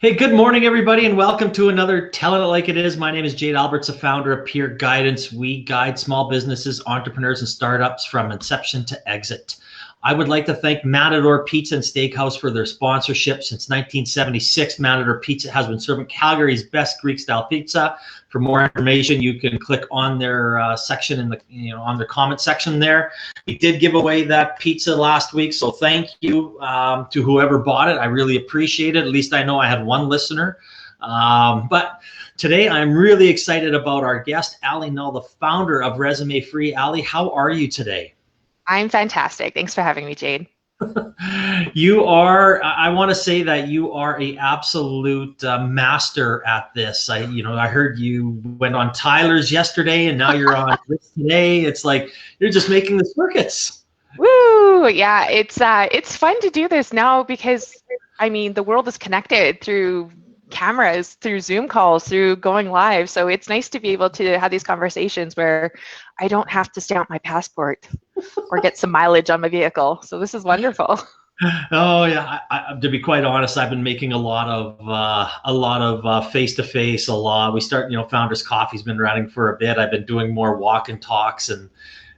Hey, good morning, everybody, and welcome to another Telling It Like It Is. My name is Jade Alberts, the founder of Peer Guidance. We guide small businesses, entrepreneurs, and startups from inception to exit. I would like to thank Matador Pizza and Steakhouse for their sponsorship. Since 1976, Matador Pizza has been serving Calgary's best Greek-style pizza. For more information, you can click on their section in the on their comment section there. We did give away that pizza last week, so thank you to whoever bought it. I really appreciate it. At least I know I had one listener. But today I'm really excited about our guest, Allie Knull, the founder of ResumeFree. Allie, how are you today? I'm fantastic. Thanks for having me, Jade. You are, I want to say that you are a absolute master at this. I heard you went on Tyler's yesterday and now you're on this today. It's like, you're just making the circuits. Woo! Yeah, it's fun to do this now because, I mean, the world is connected through cameras, through Zoom calls, through going live. So it's nice to be able to have these conversations where I don't have to stamp my passport or get some mileage on my vehicle. So this is wonderful. Oh yeah, to be quite honest, I've been making a lot of face-to-face. We start, Founders Coffee's been running for a bit. I've been doing more walk and talks, and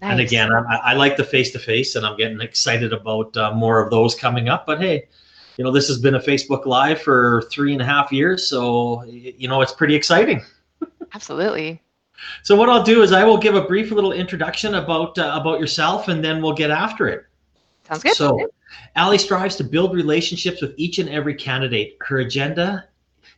again, I like the face-to-face, and I'm getting excited about more of those coming up. But hey, this has been a Facebook Live for 3.5 years, so it's pretty exciting. Absolutely. So what I'll do is I will give a brief little introduction about yourself, and then we'll get after it. Sounds good. So Allie strives to build relationships with each and every candidate. Her agenda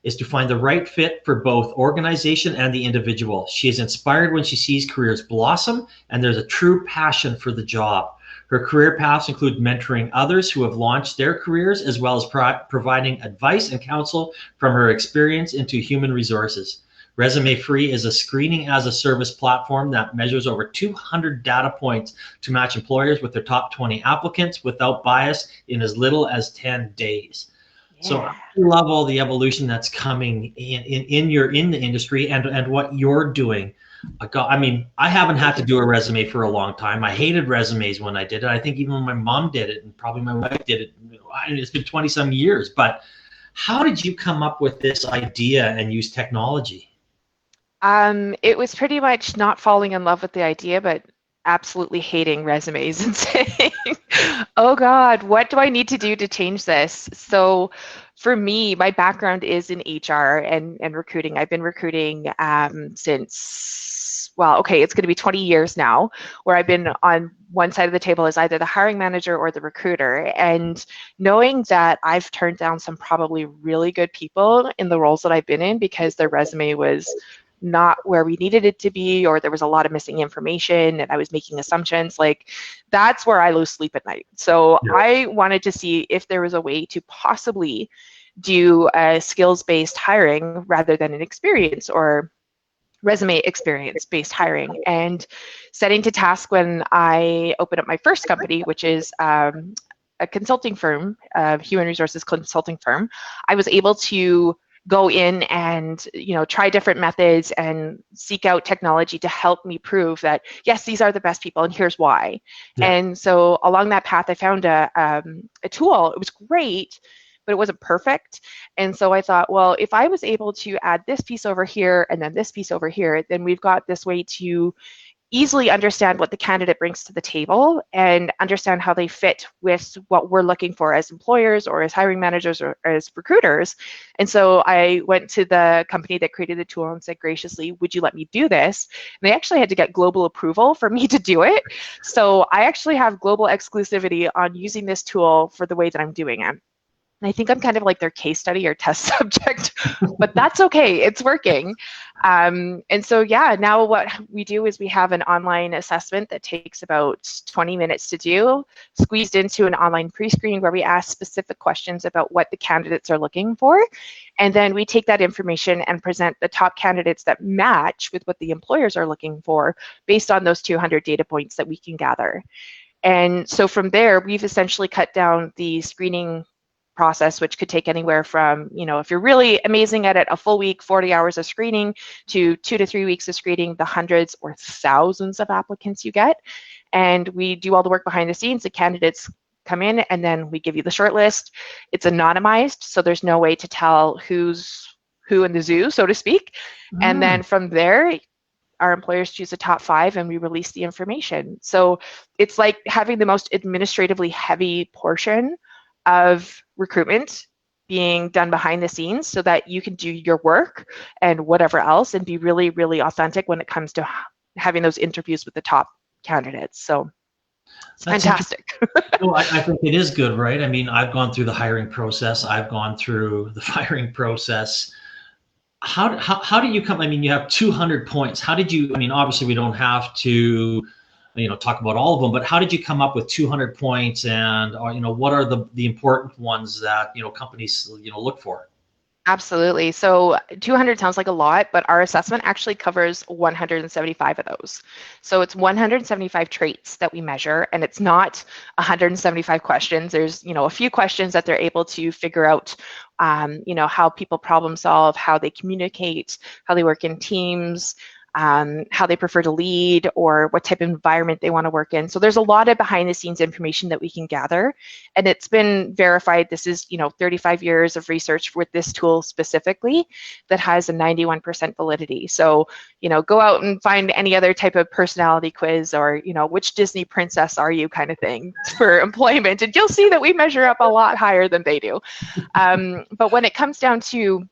is to find the right fit for both organization and the individual. She is inspired when she sees careers blossom, and there's a true passion for the job. Her career paths include mentoring others who have launched their careers, as well as providing advice and counsel from her experience into human resources. ResumeFree is a screening as a service platform that measures over 200 data points to match employers with their top 20 applicants without bias in as little as 10 days. Yeah. So I love all the evolution that's coming in the industry and what you're doing. I haven't had to do a resume for a long time. I hated resumes when I did it. I think even when my mom did it, and probably my wife did it. It's been 20 some years, but how did you come up with this idea and use technology? It was pretty much not falling in love with the idea, but absolutely hating resumes and saying, oh God, what do I need to do to change this? So for me, my background is in HR and recruiting. I've been recruiting since, well, okay, it's going to be 20 years now, where I've been on one side of the table as either the hiring manager or the recruiter. And knowing that I've turned down some probably really good people in the roles that I've been in because their resume was not where we needed it to be, or there was a lot of missing information and I was making assumptions, like that's where I lose sleep at night. So yeah. I wanted to see if there was a way to possibly do a skills-based hiring rather than an experience or resume experience-based hiring. And setting to task when I opened up my first company, which is a consulting firm, a human resources consulting firm, I was able to go in and try different methods and seek out technology to help me prove that yes, these are the best people and here's why. Yeah. And so along that path I found a tool. It was great, but it wasn't perfect. And so I thought, well, if I was able to add this piece over here and then this piece over here, then we've got this way to easily understand what the candidate brings to the table and understand how they fit with what we're looking for as employers or as hiring managers or as recruiters. And so I went to the company that created the tool and said graciously, would you let me do this? And they actually had to get global approval for me to do it. So I actually have global exclusivity on using this tool for the way that I'm doing it. And I think I'm kind of like their case study or test subject, but that's okay, it's working. And so yeah, now what we do is we have an online assessment that takes about 20 minutes to do, squeezed into an online pre-screen where we ask specific questions about what the candidates are looking for. And then we take that information and present the top candidates that match with what the employers are looking for based on those 200 data points that we can gather. And so from there, we've essentially cut down the screening process, which could take anywhere from, if you're really amazing at it, a full week, 40 hours of screening, to 2 to 3 weeks of screening, the hundreds or thousands of applicants you get. And we do all the work behind the scenes. The candidates come in, and then we give you the short list. It's anonymized, so there's no way to tell who's who in the zoo, so to speak. And then from there, our employers choose the top 5 and we release the information. So it's like having the most administratively heavy portion of recruitment being done behind the scenes so that you can do your work and whatever else and be really, really authentic when it comes to having those interviews with the top candidates. So it's fantastic. Well, I think it is good, right? I mean, I've gone through the hiring process. I've gone through the firing process. How do you come? I mean, you have 200 points. How did you? I mean, obviously, we don't have to, talk about all of them. But how did you come up with 200 points? And what are the important ones that companies look for? Absolutely. So 200 sounds like a lot, but our assessment actually covers 175 of those. So it's 175 traits that we measure, and it's not 175 questions. There's, a few questions that they're able to figure out, how people problem solve, how they communicate, how they work in teams, how they prefer to lead, or what type of environment they want to work in. So there's a lot of behind the scenes information that we can gather, and it's been verified. This is 35 years of research with this tool specifically that has a 91% validity. So go out and find any other type of personality quiz, or which Disney princess are you kind of thing for employment, and you'll see that we measure up a lot higher than they do. But when it comes down to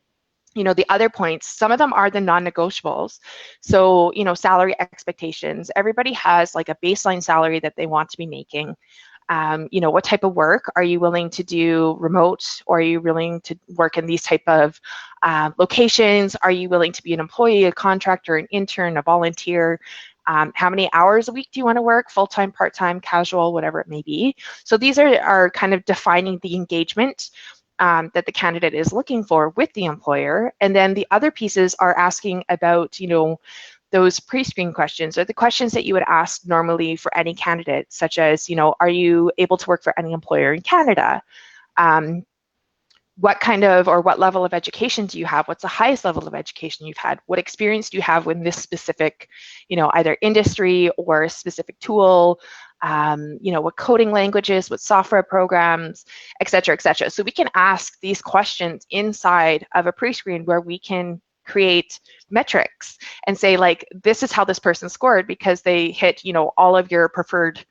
the other points, some of them are the non-negotiables. So, salary expectations. Everybody has like a baseline salary that they want to be making. What type of work are you willing to do remote, or are you willing to work in these type of locations? Are you willing to be an employee, a contractor, an intern, a volunteer? How many hours a week do you want to work? Full-time, part-time, casual, whatever it may be. So these are kind of defining the engagement that the candidate is looking for with the employer. And then the other pieces are asking about, those pre-screen questions, or the questions that you would ask normally for any candidate, such as, are you able to work for any employer in Canada? What kind of, or what level of education do you have? What's the highest level of education you've had? What experience do you have with this specific, either industry or a specific tool? What coding languages, what software programs, et cetera, et cetera. So we can ask these questions inside of a pre-screen where we can create metrics and say, like, this is how this person scored because they hit, all of your preferred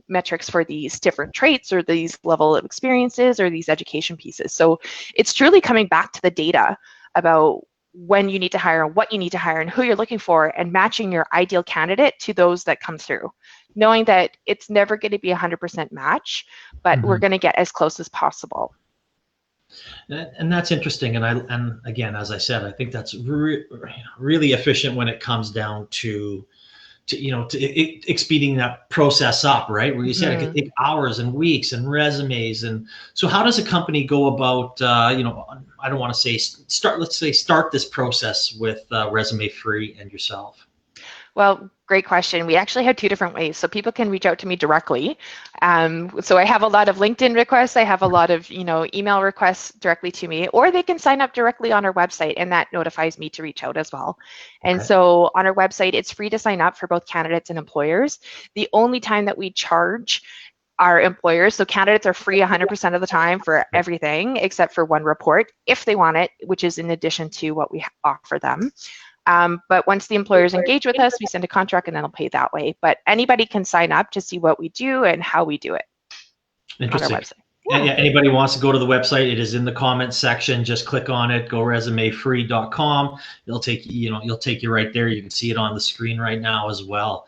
metrics for these different traits, or these level of experiences, or these education pieces. So it's truly coming back to the data about when you need to hire, what you need to hire, and who you're looking for, and matching your ideal candidate to those that come through, knowing that it's never going to be 100% match, but we're going to get as close as possible. And that's interesting. And again, as I said, I think that's really efficient when it comes down to speeding that process up, right? Where you said it could take hours and weeks and resumes. And so how does a company go about, I don't want to say start this process with ResumeFree and yourself? Well, great question. We actually have 2 different ways. So people can reach out to me directly. So I have a lot of LinkedIn requests. I have a lot of, email requests directly to me, or they can sign up directly on our website, and that notifies me to reach out as well. And so on our website, it's free to sign up for both candidates and employers. The only time that we charge our employers, so candidates are free 100% of the time for everything except for one report if they want it, which is in addition to what we offer them. But once the employers engage with us, we send a contract and then they'll pay that way. But anybody can sign up to see what we do and how we do it on our website. Yeah, anybody wants to go to the website, it is in the comments section. Just click on it, go resumefree.com. It'll take you right there. You can see it on the screen right now as well.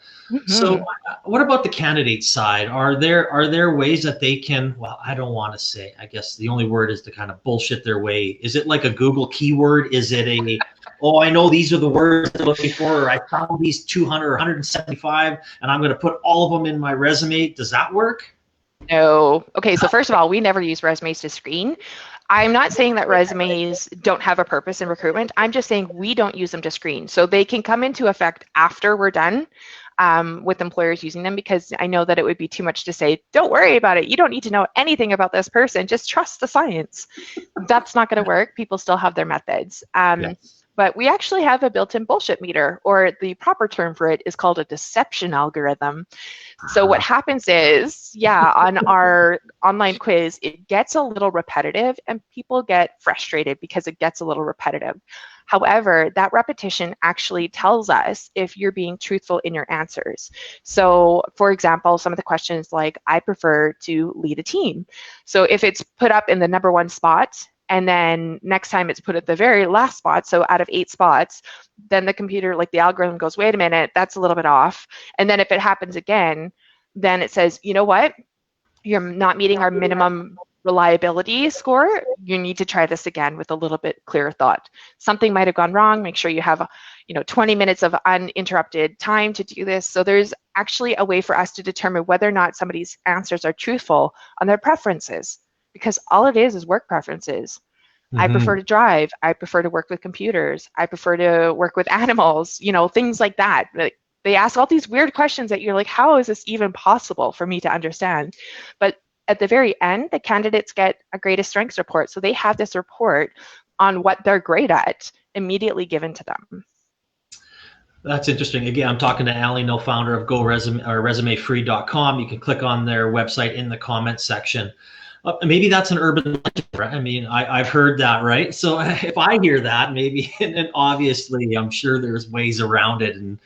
So what about the candidate side? Are there ways that they can, well, I don't want to say, I guess the only word is to kind of bullshit their way. Is it like a Google keyword? Is it I know these are the words they're looking for, or I found these 200 or 175 and I'm going to put all of them in my resume? Does that work? No. Okay, so first of all, we never use resumes to screen. I'm not saying that resumes don't have a purpose in recruitment. I'm just saying we don't use them to screen. So they can come into effect after we're done with employers using them, because I know that it would be too much to say, don't worry about it. You don't need to know anything about this person. Just trust the science. That's not going to work. People still have their methods. but we actually have a built-in bullshit meter, or the proper term for it is called a deception algorithm. So what happens is, yeah, on our online quiz, it gets a little repetitive and people get frustrated because it gets a little repetitive. However, that repetition actually tells us if you're being truthful in your answers. So for example, some of the questions like, I prefer to lead a team. So if it's put up in the #1 spot, and then next time it's put at the very last spot, so out of 8 spots, then the computer, like the algorithm goes, wait a minute, that's a little bit off. And then if it happens again, then it says, you know what, you're not meeting our minimum reliability score. You need to try this again with a little bit clearer thought. Something might have gone wrong. Make sure you have 20 minutes of uninterrupted time to do this. So there's actually a way for us to determine whether or not somebody's answers are truthful on their preferences, because all it is work preferences. I prefer to drive. I prefer to work with computers. I prefer to work with animals, things like that. They ask all these weird questions that you're like, how is this even possible for me to understand? But at the very end, the candidates get a greatest strengths report. So they have this report on what they're great at immediately given to them. That's interesting. Again, I'm talking to Allie Knull, founder of ResumeFree.com. You can click on their website in the comments section. Maybe that's an urban legend, right? I mean, I've heard that, right? So if I hear that, maybe, and obviously, I'm sure there's ways around it. And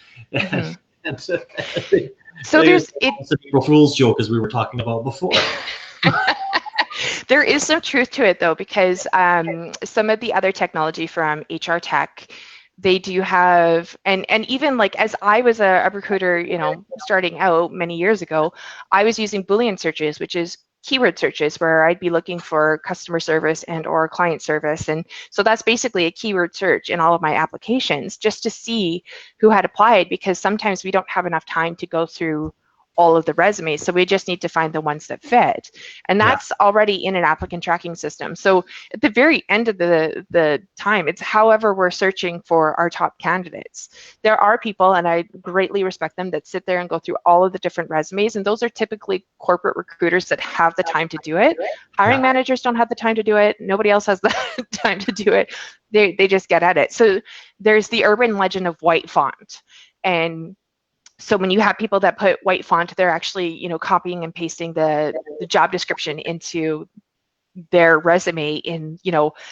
so there's it's an April Fool's joke, as we were talking about before. There is some truth to it, though, because some of the other technology from HR tech, they do have, and even like as I was a recruiter, starting out many years ago, I was using Boolean searches, which is keyword searches, where I'd be looking for customer service and or client service. And so that's basically a keyword search in all of my applications, just to see who had applied, because sometimes we don't have enough time to go through all of the resumes. So we just need to find the ones that fit. And that's already in an applicant tracking system. So at the very end of the time, it's however we're searching for our top candidates. There are people, and I greatly respect them, that sit there and go through all of the different resumes. And those are typically corporate recruiters that have the time to do it. Hiring managers don't have the time to do it. Nobody else has the time to do it. They just get at it. So there's the urban legend of white font. And so when you have people that put white font, they're actually, copying and pasting the job description into their resume in,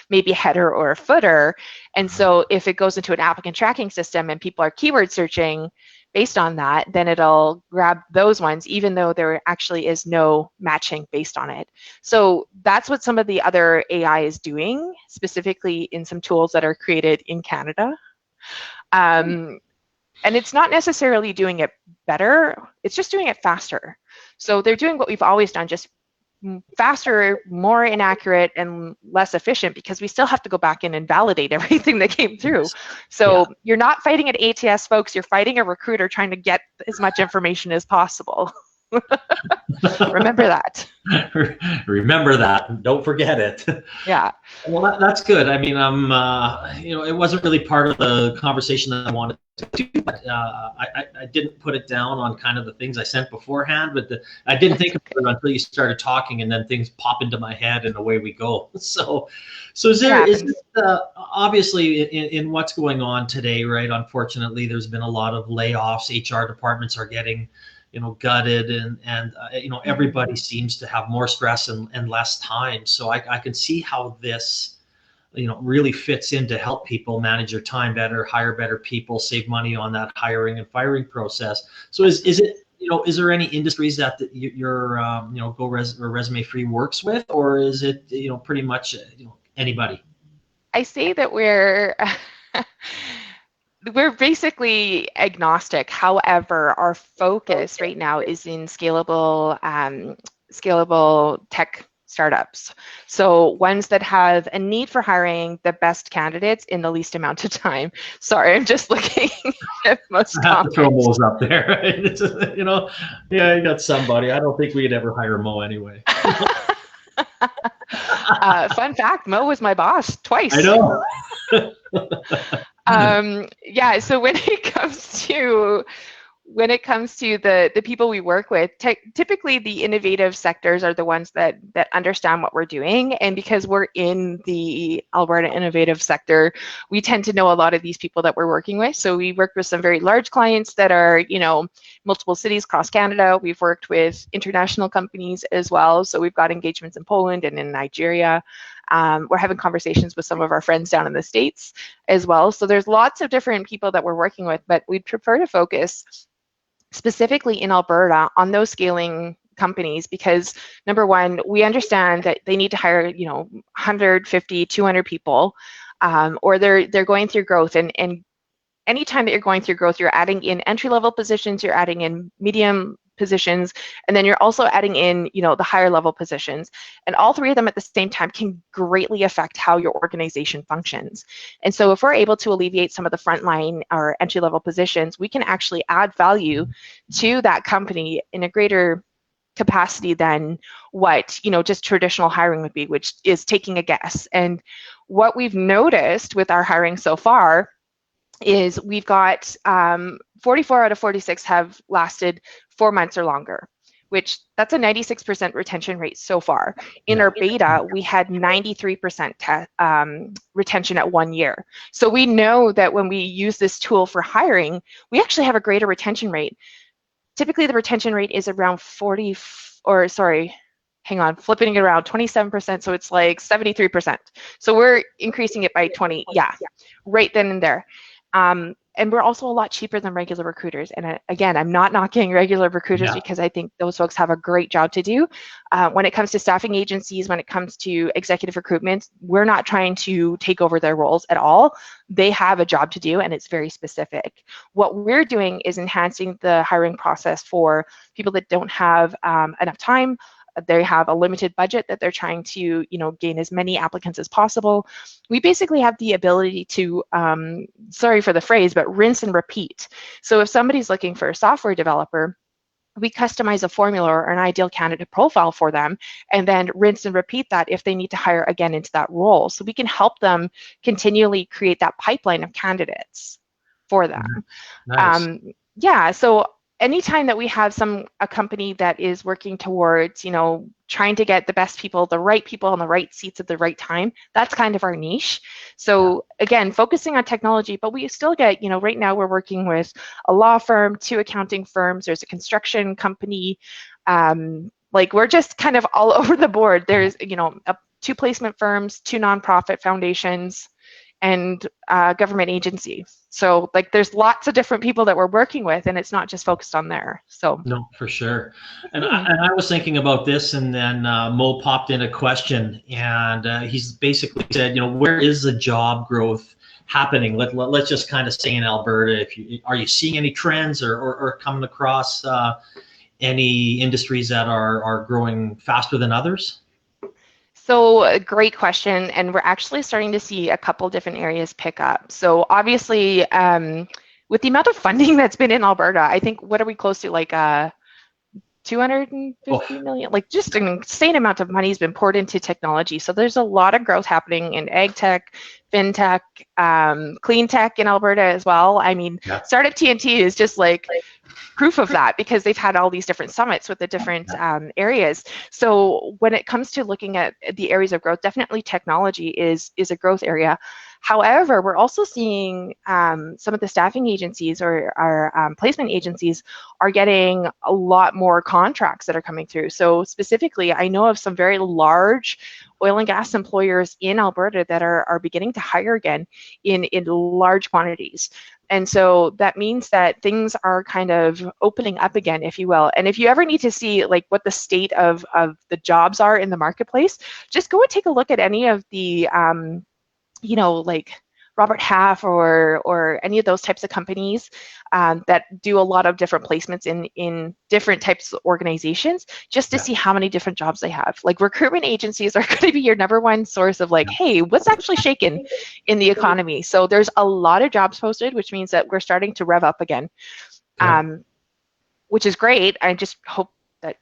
maybe a header or a footer. And so if it goes into an applicant tracking system and people are keyword searching based on that, then it'll grab those ones, even though there actually is no matching based on it. So that's what some of the other AI is doing, specifically in some tools that are created in Canada. And it's not necessarily doing it better, it's just doing it faster. So they're doing what we've always done, just faster, more inaccurate, and less efficient, because we still have to go back in and validate everything that came through. So you're not fighting an ATS, folks, you're fighting a recruiter trying to get as much information as possible. Remember that. Remember that. Don't forget it. Yeah. Well, that's good. I mean, it wasn't really part of the conversation that I wanted to do, but I didn't put it down on kind of the things I sent beforehand, but I didn't think about it until you started talking, and then things pop into my head and away we go. So is there, obviously in what's going on today, right? Unfortunately, there's been a lot of layoffs. HR departments are getting gutted, and everybody seems to have more stress and less time. So I can see how this, really fits in to help people manage their time better, hire better people, save money on that hiring and firing process. So is it, is there any industries that your Resume Free works with, or is it, pretty much, anybody? I say that we're basically agnostic. However, our focus right now is in scalable tech startups. So ones that have a need for hiring the best candidates in the least amount of time. Sorry, I'm just looking at most comments. Throw Mo's up there, right? You got somebody. I don't think we'd ever hire Mo anyway. Fun fact, Mo was my boss twice. I know. Yeah, so when it comes to when it comes to the people we work with, typically the innovative sectors are the ones that understand what we're doing. And because we're in the Alberta innovative sector, we tend to know a lot of these people that we're working with. So we work with some very large clients that are, multiple cities across Canada. We've worked with international companies as well. So we've got engagements in Poland and in Nigeria. We're having conversations with some of our friends down in the States as well. So there's lots of different people that we're working with, but we'd prefer to focus specifically in Alberta on those scaling companies because, number one, we understand that they need to hire 150, 200 people, or they're going through growth, and anytime that you're going through growth, you're adding in entry-level positions, you're adding in medium positions, and then you're also adding in, the higher level positions. And all three of them at the same time can greatly affect how your organization functions. And so if we're able to alleviate some of the frontline or entry-level positions, we can actually add value to that company in a greater capacity than what just traditional hiring would be, which is taking a guess. And what we've noticed with our hiring so far is we've got 44 out of 46 have lasted 4 months or longer, which that's a 96% retention rate so far. In our beta, we had 93% retention at 1 year. So we know that when we use this tool for hiring, we actually have a greater retention rate. Typically, the retention rate is around flipping it around, 27%, so it's like 73%. So we're increasing it by 20, right then and there. And we're also a lot cheaper than regular recruiters. And again, I'm not knocking regular recruiters because I think those folks have a great job to do. When it comes to staffing agencies, when it comes to executive recruitment, we're not trying to take over their roles at all. They have a job to do and it's very specific. What we're doing is enhancing the hiring process for people that don't have enough time. They have a limited budget that they're trying to, gain as many applicants as possible. We basically have the ability to, sorry for the phrase, but rinse and repeat. So if somebody's looking for a software developer, we customize a formula or an ideal candidate profile for them and then rinse and repeat that if they need to hire again into that role. So we can help them continually create that pipeline of candidates for them. Nice. So anytime that we have a company that is working towards, trying to get the best people, the right people on the right seats at the right time, that's kind of our niche. So again, focusing on technology, but we still get, right now we're working with a law firm, 2 accounting firms, there's a construction company, we're just kind of all over the board. There's, 2 placement firms, 2 nonprofit foundations, and government agency. So there's lots of different people that we're working with, and it's not just focused on there. So no, for sure. And I was thinking about this, and then Mo popped in a question, and he's basically said, where is the job growth happening? Let's just kind of stay in Alberta. Are you seeing any trends or coming across any industries that are growing faster than others? So a great question, and we're actually starting to see a couple different areas pick up. So obviously, with the amount of funding that's been in Alberta, I think, what are we close to, 250 million? Just an insane amount of money has been poured into technology. So there's a lot of growth happening in ag tech, fintech, clean tech in Alberta as well. I mean, Startup TNT is just proof of that because they've had all these different summits with the different areas. So when it comes to looking at the areas of growth, definitely technology is a growth area. However, we're also seeing some of the staffing agencies or our placement agencies are getting a lot more contracts that are coming through. So specifically, I know of some very large oil and gas employers in Alberta that are beginning to hire again in large quantities. And so that means that things are kind of opening up again, if you will. And if you ever need to see what the state of the jobs are in the marketplace, just go and take a look at any of the Robert Half or any of those types of companies that do a lot of different placements in different types of organizations, just to see how many different jobs they have. Recruitment agencies are going to be your number one source of hey, what's actually shaken in the economy? So there's a lot of jobs posted, which means that we're starting to rev up again, which is great. I just hope that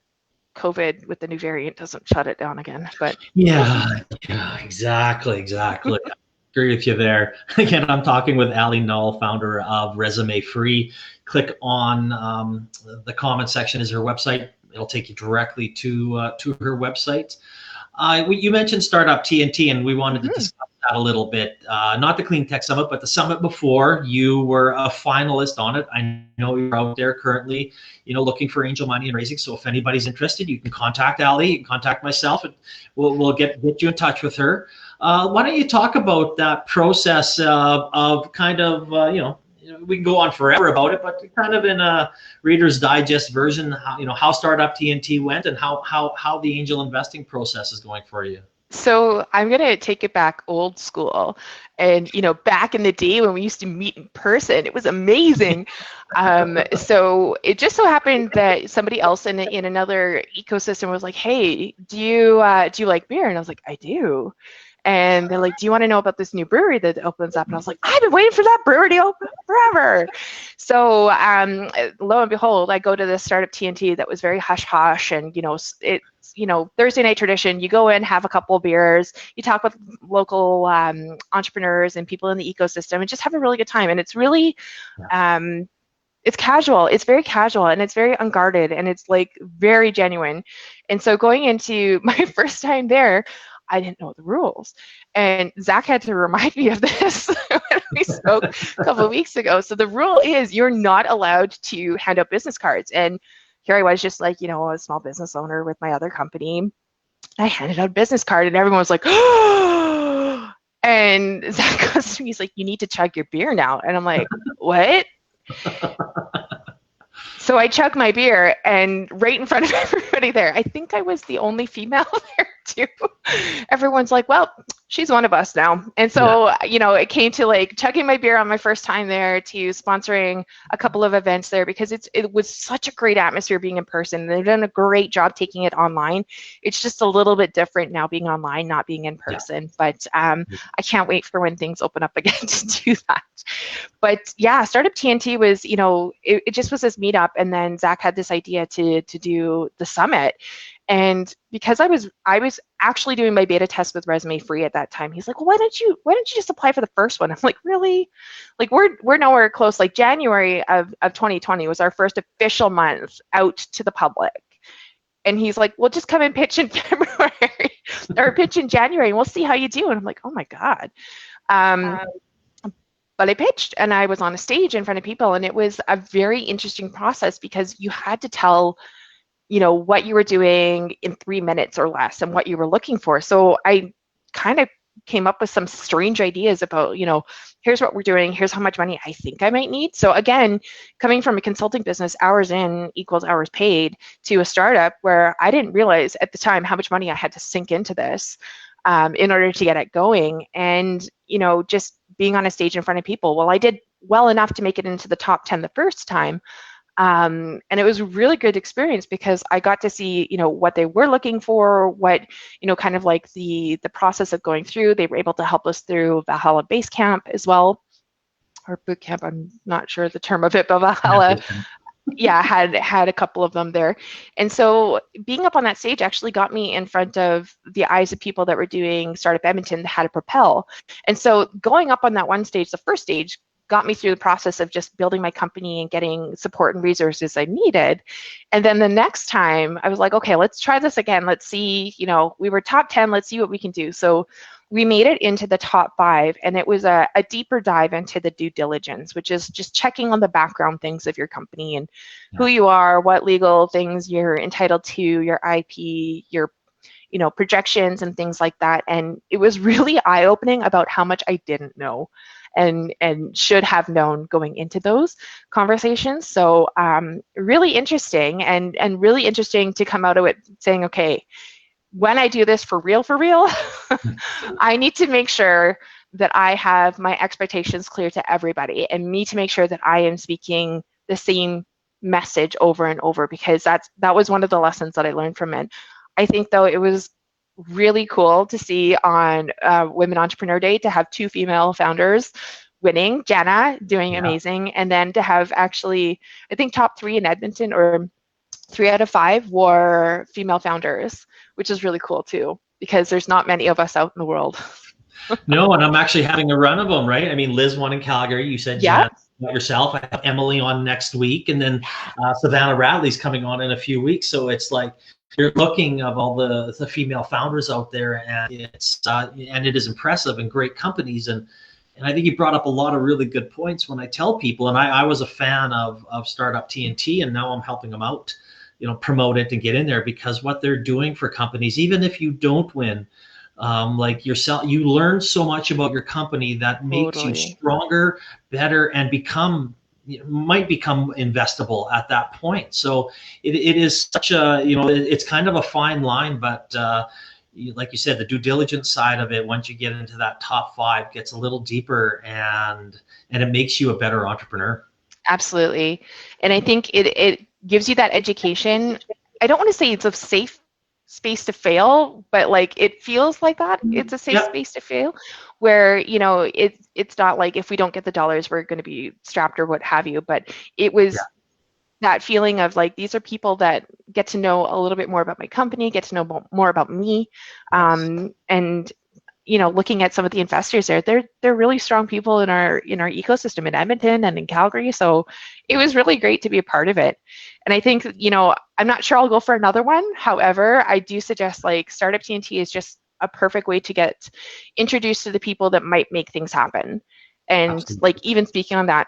COVID with the new variant doesn't shut it down again. But yeah, exactly. agree with you there. Again, I'm talking with Allie Knull, founder of ResumeFree. Click on the comment section is her website. It'll take you directly to her website. You mentioned Startup TNT, and we wanted to discuss that a little bit. Not the Clean Tech Summit, but the summit before. You were a finalist on it. I know you're out there currently, looking for angel money and raising. So if anybody's interested, you can contact Allie, you can contact myself, and we'll get you in touch with her. Why don't you talk about that process of kind of, we can go on forever about it, but kind of in a Reader's Digest version, how Startup TNT went and how the angel investing process is going for you. So I'm going to take it back old school. And, back in the day when we used to meet in person, it was amazing. So it just so happened that somebody else in another ecosystem was like, hey, do you like beer? And I was like, I do. And they're like, do you want to know about this new brewery that opens up? And I was like, I've been waiting for that brewery to open forever. So lo and behold, I go to the Startup TNT that was very hush-hush. And, it's, Thursday night tradition. You go in, have a couple of beers, you talk with local entrepreneurs and people in the ecosystem and just have a really good time. And it's really, it's casual. It's very casual and it's very unguarded and it's like very genuine. And so going into my first time there, I didn't know the rules. And Zach had to remind me of this when we spoke a couple of weeks ago. So the rule is you're not allowed to hand out business cards. And here I was just like, a small business owner with my other company. I handed out a business card and everyone was like, oh, and Zach goes to me, he's like, you need to chug your beer now. And I'm like, what? So I chugged my beer and right in front of everybody there, I think I was the only female there too. Everyone's like, well, she's one of us now. And so, it came to like chugging my beer on my first time there to sponsoring a couple of events there because it was such a great atmosphere being in person. They've done a great job taking it online. It's just a little bit different now being online, not being in person. But I can't wait for when things open up again to do that. But yeah, Startup TNT was, it just was this meetup. And then Zach had this idea to do the summit. And because I was actually doing my beta test with ResumeFree at that time, he's like, well, why don't you just apply for the first one? I'm like, really? Like we're nowhere close. Like January of 2020 was our first official month out to the public. And he's like, well, just come and pitch in February or pitch in January and we'll see how you do. And I'm like, oh my God. But I pitched and I was on a stage in front of people and it was a very interesting process because you had to tell, what you were doing in 3 minutes or less and what you were looking for. So I kind of came up with some strange ideas about, here's what we're doing, here's how much money I think I might need. So again, coming from a consulting business, hours in equals hours paid, to a startup where I didn't realize at the time how much money I had to sink into this in order to get it going. And, just being on a stage in front of people. Well, I did well enough to make it into the top 10 the first time. And it was a really good experience because I got to see, what they were looking for, what, kind of like the process of going through. They were able to help us through Valhalla Base Camp as well, or boot camp. I'm not sure the term of it, but Valhalla, had a couple of them there. And so being up on that stage actually got me in front of the eyes of people that were doing Startup Edmonton that had to propel. And so going up on that one stage, the first stage, got me through the process of just building my company and getting support and resources I needed. And then the next time I was like, okay, let's try this again. Let's see, we were top 10, let's see what we can do. So we made it into the top 5 and it was a deeper dive into the due diligence, which is just checking on the background things of your company and who you are, what legal things you're entitled to, your IP, your projections and things like that. And it was really eye-opening about how much I didn't know and should have known going into those conversations. So really interesting and really interesting to come out of it saying, okay, when I do this for real, I need to make sure that I have my expectations clear to everybody and me to make sure that I am speaking the same message over and over, because that was one of the lessons that I learned from it. I think, though, it was really cool to see on Women Entrepreneur Day to have 2 female founders winning, Jana doing amazing, and then to have actually, I think, top 3 in Edmonton, or 3 out of 5 were female founders, which is really cool too, because there's not many of us out in the world. No, and I'm actually having a run of them, right? I mean, Liz won in Calgary. You said Yeah. Jen, yourself. I have Emily on next week, and then Savannah Radley's coming on in a few weeks. So it's like you're looking of all the female founders out there, and it is impressive and great companies. And I think you brought up a lot of really good points when I tell people, and I was a fan of Startup TNT, and now I'm helping them out, promote it and get in there, because what they're doing for companies, even if you don't win, like yourself, you learn so much about your company that makes you stronger, better, and might become investable at that point. So it is such a, it's kind of a fine line, but like you said, the due diligence side of it, once you get into that top 5, gets a little deeper, and it makes you a better entrepreneur. Absolutely. And I think it gives you that education. I don't want to say it's a safe space to fail, but like it feels like that. It's a safe space to fail, where it's not like if we don't get the dollars we're going to be strapped or what have you. But it was that feeling of like, these are people that get to know a little bit more about my company, get to know more about me, and looking at some of the investors there, they're really strong people in our ecosystem in Edmonton and in Calgary. So it was really great to be a part of it. And I think, I'm not sure I'll go for another one. However, I do suggest like Startup TNT is just a perfect way to get introduced to the people that might make things happen. And like, even speaking on that,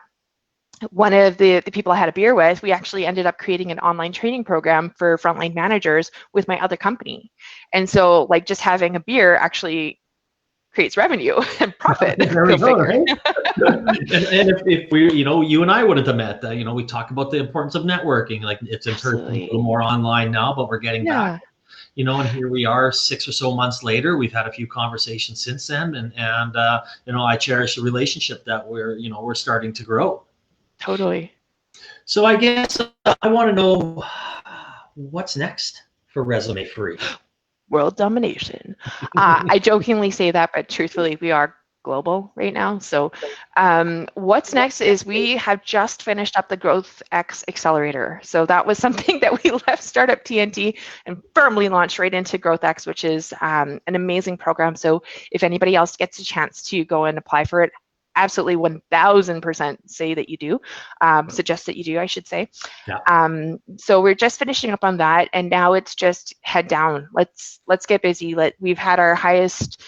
one of the people I had a beer with, we actually ended up creating an online training program for frontline managers with my other company. And so like just having a beer actually creates revenue and profit. There we go, right? and if we, you and I wouldn't have met, we talk about the importance of networking. Like it's in person, a little more online now, but we're getting back. And here we are 6 or so months later. We've had a few conversations since then, and I cherish the relationship that we're starting to grow. Totally. So I guess I want to know what's next for ResumeFree. World domination. I jokingly say that, but truthfully, we are global right now. So what's next is we have just finished up the GrowthX Accelerator. So that was something that we left Startup TNT and firmly launched right into GrowthX, which is an amazing program. So if anybody else gets a chance to go and apply for it, absolutely 1000% say that you do, suggest that you do, I should say. So we're just finishing up on that, and now it's just head down. Let's get busy. We've had our highest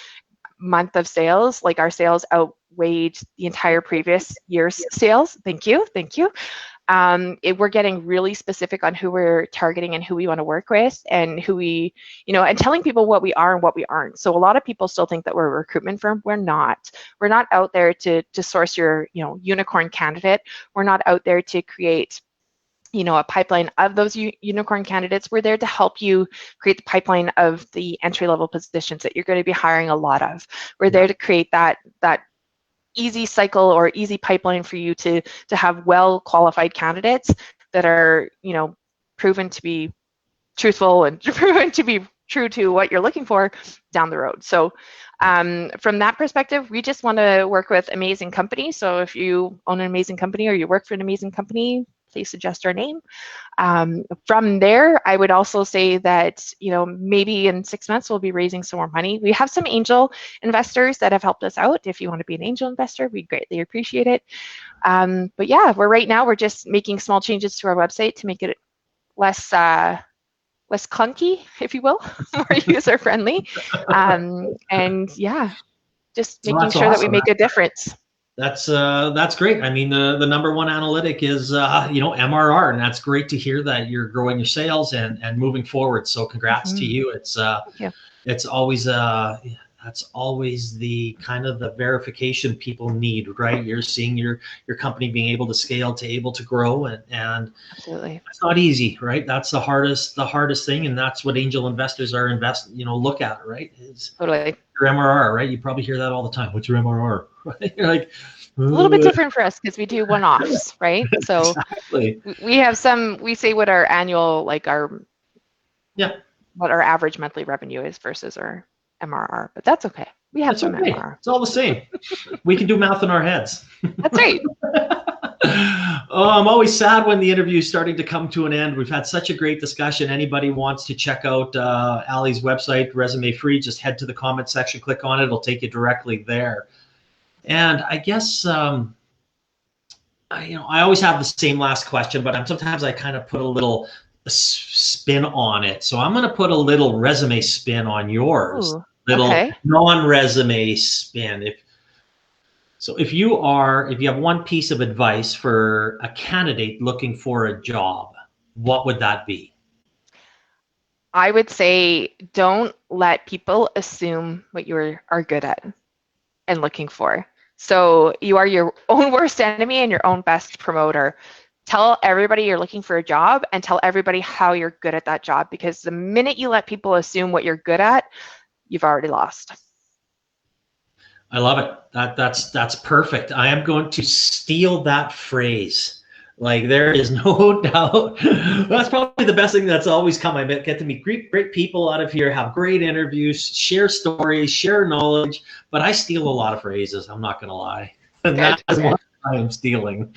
month of sales. Like our sales outweighed the entire previous year's sales. Thank you. We're getting really specific on who we're targeting and who we want to work with, and who we, and telling people what we are and what we aren't. So a lot of people still think that we're a recruitment firm. We're not. We're not out there to source your, unicorn candidate. We're not out there to create, a pipeline of those unicorn candidates. We're there to help you create the pipeline of the entry-level positions that you're going to be hiring a lot of. We're there to create that easy cycle or easy pipeline for you to have well qualified candidates that are proven to be truthful and proven to be true to what you're looking for down the road. So from that perspective, we just want to work with amazing companies. So if you own an amazing company or you work for an amazing company, please suggest our name. From there, I would also say that, maybe in 6 months, we'll be raising some more money. We have some angel investors that have helped us out. If you want to be an angel investor, we greatly appreciate it. But yeah, we're just making small changes to our website to make it less clunky, if you will, more user-friendly. And yeah, just making sure that we make a difference. That's great. I mean, the number one analytic is MRR, and that's great to hear that you're growing your sales and moving forward. So congrats to you. It's always that's always the kind of the verification people need, right? You're seeing your company being able to scale, to able to grow, and absolutely, it's not easy, right? That's the hardest thing, and that's what angel investors are look at, right? Totally. Your MRR, right? You probably hear that all the time. What's your MRR? Right? You're like, a little bit different for us because we do one-offs, right? So exactly. We have we say what our annual, what our average monthly revenue is versus our MRR, but that's okay. We have some MRR. It's all the same. We can do math in our heads. That's right. Oh, I'm always sad when the interview is starting to come to an end. We've had such a great discussion. Anybody wants to check out Allie's website, ResumeFree, just head to the comment section, click on it. It'll take you directly there. And I guess, I always have the same last question, but sometimes I kind of put a little spin on it. So I'm going to put a little resume spin on yours. Ooh, little okay. non-resume spin. If you have one piece of advice for a candidate looking for a job, what would that be? I would say don't let people assume what you are good at and looking for. So you are your own worst enemy and your own best promoter. Tell everybody you're looking for a job and tell everybody how you're good at that job, because the minute you let people assume what you're good at, you've already lost. I love it. That's perfect. I am going to steal that phrase. Like, there is no doubt. That's probably the best thing that's always come. I get to meet great people out of here, have great interviews, share stories, share knowledge, but I steal a lot of phrases. I'm not going to lie. And that is what I am stealing.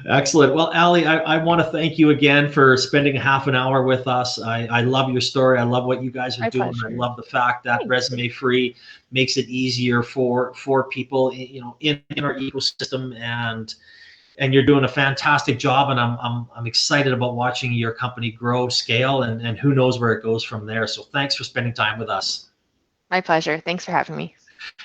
Excellent. Well, Allie, I want to thank you again for spending half an hour with us. I love your story. I love what you guys are doing. Pleasure. I love the fact that ResumeFree makes it easier for people, in our ecosystem, and you're doing a fantastic job. And I'm excited about watching your company grow, scale, and who knows where it goes from there. So thanks for spending time with us. My pleasure. Thanks for having me.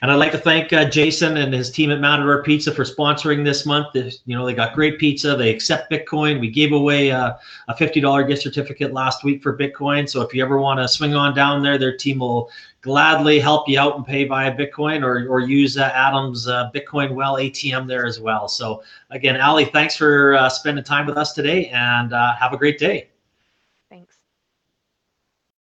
And I'd like to thank Jason and his team at Matador Pizza for sponsoring this month. They got great pizza. They accept Bitcoin. We gave away a $50 gift certificate last week for Bitcoin. So if you ever want to swing on down there, their team will gladly help you out and pay via Bitcoin, or use Adam's Bitcoin Well ATM there as well. So again, Allie, thanks for spending time with us today, and have a great day.